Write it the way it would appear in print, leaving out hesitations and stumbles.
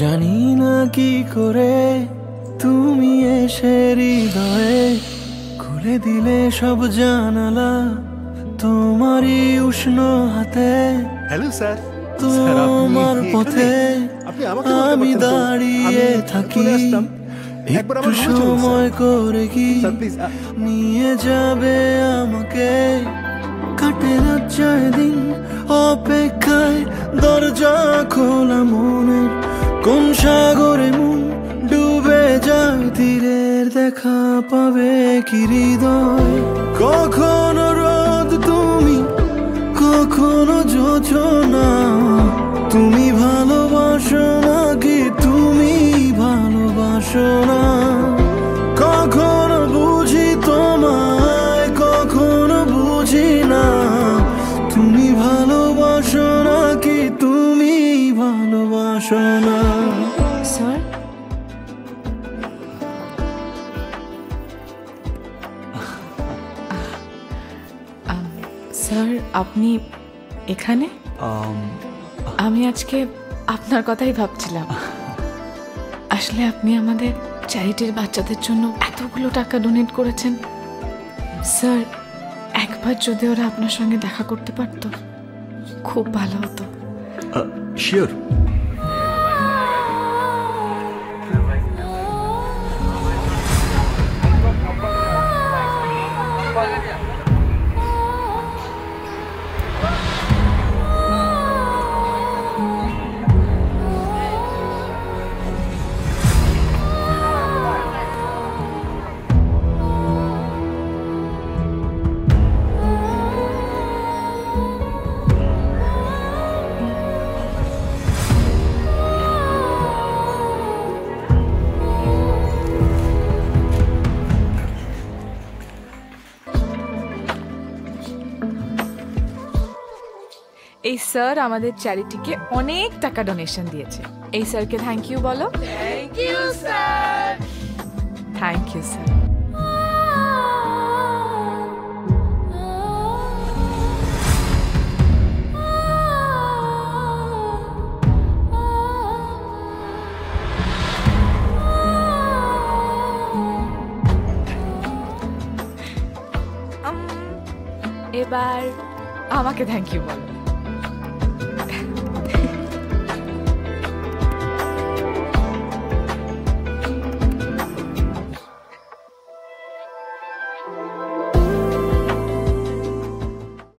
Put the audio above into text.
জানি না কি করে তুমি এসে হৃদয়ে খুলে দিলে সব জানালা তোমারই উষ্ণ হাতে। Hello sir. তোমার পথে আমি দাঁড়িয়ে থাকি, একটু সময় করে কি নিয়ে যাবে আমাকে। কাটে রাত যায় দিন অপেক্ষায়, দরজা খোলা মনের কোন সাগরে মন ডুবে যায়। তীরের দেখা পাবে কি হৃদয়, কখনো রোদ তুমি কখনো যোজনা। তুমি ভালোবাসো নাকি তুমি ভালোবাসো না? কখনো বুঝি তোমায় কখনো বুঝি না। তুমি ভালোবাসো নাকি তুমি ভালোবাসো না? স্যার, স্যার আপনি এখানে? আমি আজকে আপনার কথাই ভাবছিলাম। আসলে আপনি আমাদের চ্যারিটির বাচ্চাদের জন্য এতগুলো টাকা ডোনেট করেছেন। স্যার, একবার যদি ওরা আপনার সঙ্গে দেখা করতে পারতো খুব ভালো হতো। শিওর। এই স্যার আমাদের চ্যারিটিকে অনেক টাকা ডোনেশন দিয়েছে। এই স্যারকে থ্যাংক ইউ বলো। Thank you sir. Thank you sir. এবার আমাকে থ্যাংক ইউ বলো।